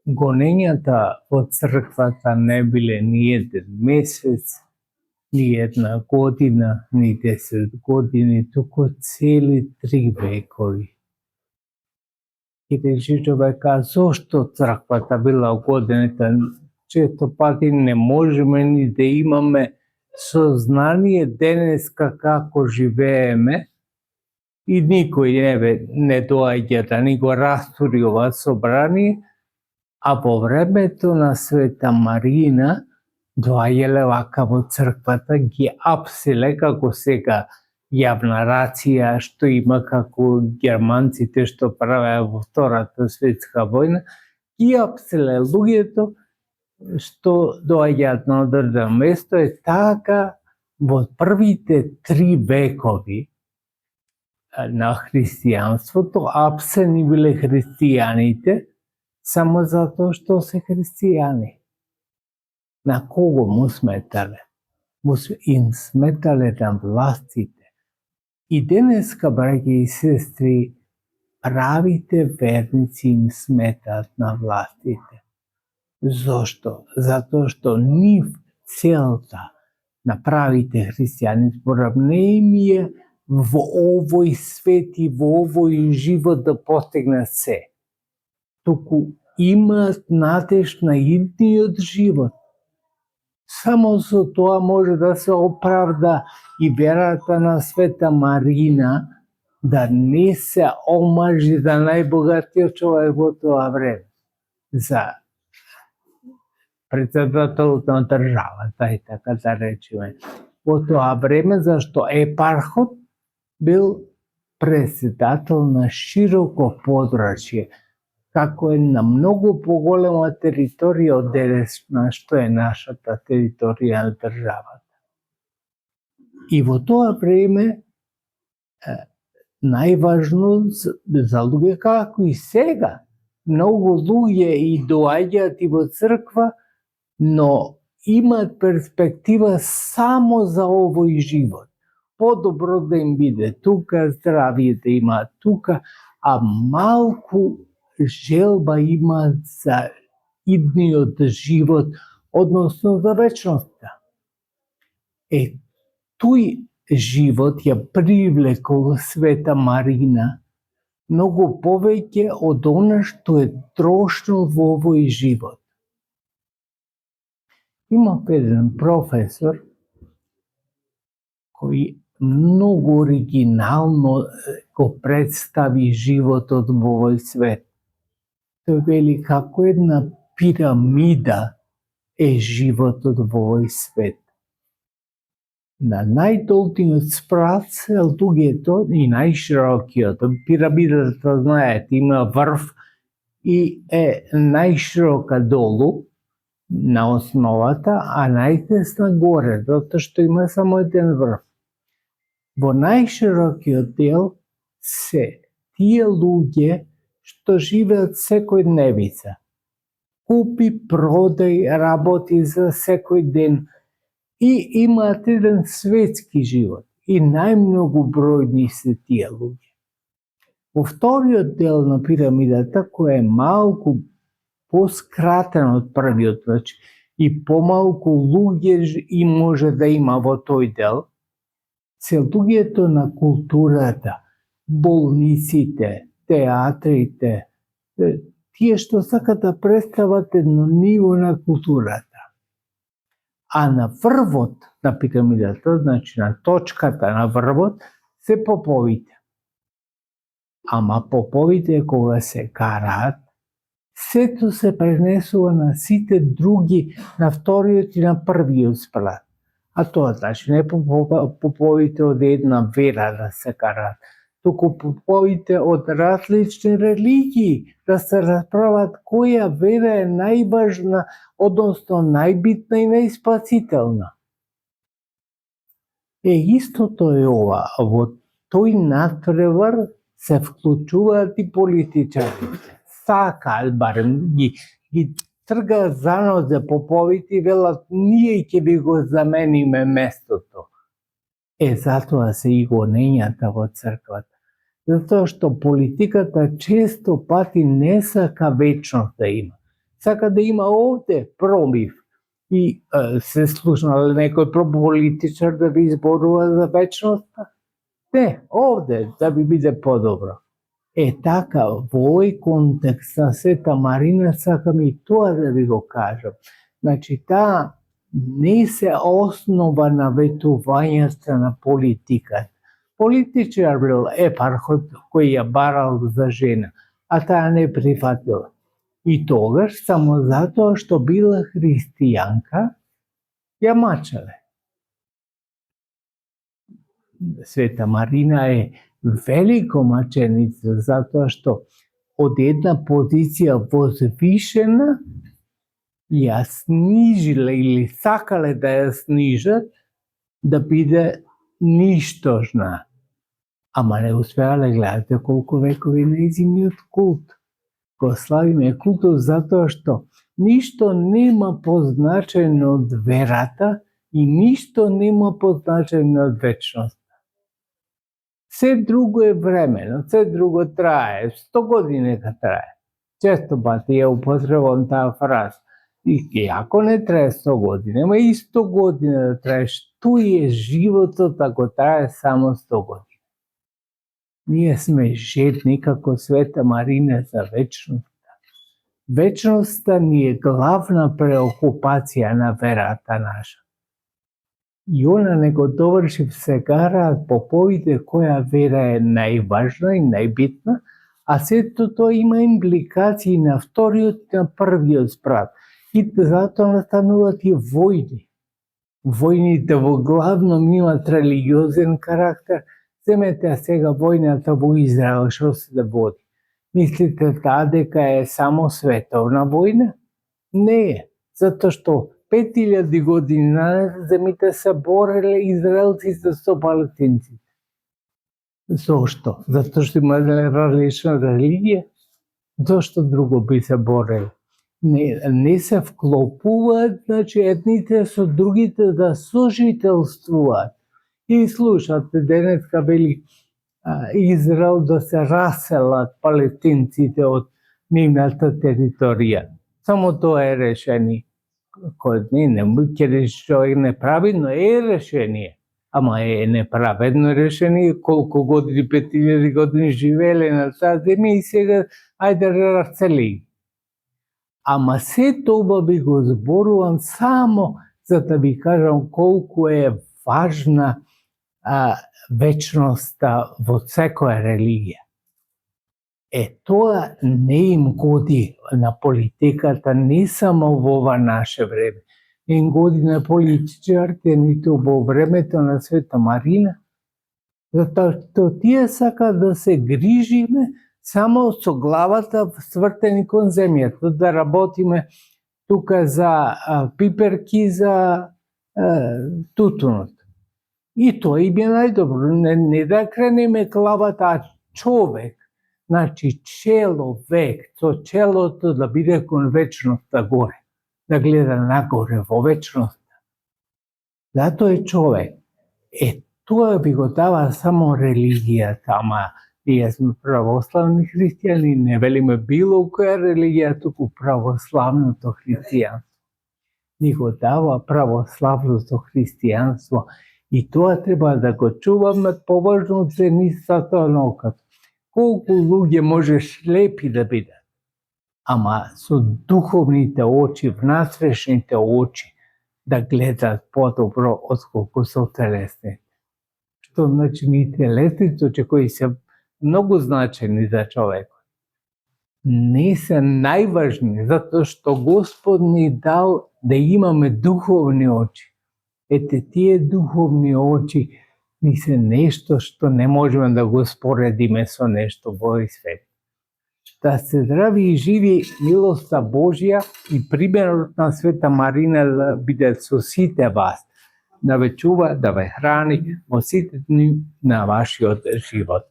гонењата во црквата не биле ни еден месец, ни една година, ни 10 години, туку цели 3 векови. И речи човека, зошто црквата била годината? Често пати не можеме ни да имаме сознание денеска како живееме и никој не доаѓа да ни го растури ова собрание, а во времето на Света Марина доаѓале вака во црквата, ги апселе како сега јавна рација што има како германците што правеа во Втората светска војна, ги апселе луѓето што доаѓаат на одржано место. Е така во првите 3 векови на христијанството апсени биле христијаните само затоа што се христијани. На кого му сметале? Им сметале на властите. И денеска, браќи и сестри, правите верници им сметаат на властите. Зошто? Затоа што нив целта на правите христијани според не им е во овој свет и во овој живот да постигнат се. Туку имаат надеж на идниот живот. Само со тоа може да се оправда и верата на Света Марина да не се омажи за најбогатиот човек во тоа време, за председателот на државата, и така да речеме. Во тоа време, зашто епархот бил председател на широко подрачје, како е на многу поголема територија од денешна што е нашата територија на државата. И во тоа време најважно за луѓе како и сега, многу луѓе и доаѓаат и во црква, но имаат перспектива само за овој живот. Подобро да им биде тука, здравие да имаат тука, а малку желба имаат за идниот живот, односно за вечноста. Тој живот ја привлекол Света Марина многу повеќе од она што е трошно во овој живот. Има еден професор кој многу оригинално го представи животот во овој свет. Тој вели како една пирамида е животот во овој свет. На најдолниот спрат се луѓето и најширокиот. Пирамидата, знаете, има врв и е најширока долу на основата, а најтесна горе, затоа што има само еден врв. Во најширокиот дел се тие луѓе што живеат секојдневица. Купи, продај, работи за секој ден и имаат еден светски живот. И најмногу бројни се тие луѓе. Во вториот дел на пирамидата, кој е малку поскратен од првиот, значи, и помалку луѓе и може да има во тој дел, се луѓето на културата, болниците, театрите, тие што сакат да представат едно ниво на културата. А на врвот на пирамидата, значи на точката на врвот, се поповите. Ама поповите кога се караат, сето се пренесува на сите други, на вториот и на првиот спрат. А тоа значи не поповите од една вера да се караат, туку поповите од различни религии да се расправат која вера е најважна, односно најбитна и најспасителна. Истото е ова, во тој натпревар се вклучуваат и политичарите. Сакаат барем ги тргаат за нозе поповите и велат ние ќе ви го замениме местото. Затоа се и гонењата во црквата. Затоа што политиката често пати не сака вечност да има. Saka da ima ovde probiv i se slušao nekoj političar da bi izborila za večnost. Ne, ovde, da bi bide podobro. Така, во овој контекст на Света Марина сакам и тоа да ви го кажам. Значи, таа не се основа на ветувањата на политиката. Политичар бил епархот кој ја барал за жена, а таа не прифатила. И тогаш, само затоа што била христијанка, ја мачале. Света Марина е велико маченица, затоа што од една позиција возвишена ја снижиле или сакале да ја снижат да биде ништожна. Ама не успеале, гледате колку векови нејзиниот култ. Го славиме култот затоа што ништо нема позначено од верата и ништо нема позначено од вечност. Се друго е времено, се друго трае, 100 години нека трае. Често пати ја употребувам таа фраза. И ако не трае 100 години, ама и 100 години да трае, што е животот ако трае само 100 години? Ние сме жедни како Света Марина за вечноста. Вечноста ни е главна преокупација на верата наша. И она не го довршив сега поповите која вера е најважна и најбитна, а сето тоа има импликации на вториот и на првиот спрат. И затоа настануваат и војни. Војните во главном имат религиозен карактер. Земете сега војната во Израел, што се да води. Мислите таа дека е само световна војна? Не е, затоа што 5000 години назад земите се бореле израелците со палестинците. Зошто? Затоа што имале различна религија? Зошто друго би се бореле? Не се вклопуваат, значи едните со другите да сожителствуваат. И слушате, денеска вели Израел да се раселат палестинците од нивната територија. Само тоа е решение. Кој не ќе човек не прави, но е решение. Ама е неправедно решение, колку години, 5000 години живееле на таа земја и сега ајде расели. Ама се тоа би го зборувам само за да ви кажам колку е важна вечноста во секоја религија. Тоа не им годи на политиката не само во ова наше време. Не им годи на политичарите ниту во времето на Света Марина, затоа што тие сакаат да се грижиме само со главата свртени кон земјата, да работиме тука за пиперки, за тутунот. И тоа им е најдобро, не да кренеме главата, а човек. Значи, человек, со челото да биде кон вечноста горе, да гледа нагоре во вечноста. Затоа е човек. Тоа би го дава само религијата, ама ние сме православни христијани, не велиме било која религија, туку православното христијанство. Ни го дава православното христијанство и тоа треба да го чуваме поважно од зеницата на окото. Колку луѓе може слепи да бидат, ама со духовните очи, внатрешните очи, да гледат подобро отколку со телесните. Што значи ни телесните, кои се многу значени за човекот. Не се најважни, затоа што Господ ни дал да имаме духовни очи. Тие духовни очи ни се нешто што не можеме да го споредиме со нешто во овој свет. Да се здрави и живи милоста Божја и примерот на Света Марина да биде со сите вас, да ве чува, да ве храни во сите дни на вашиот живот.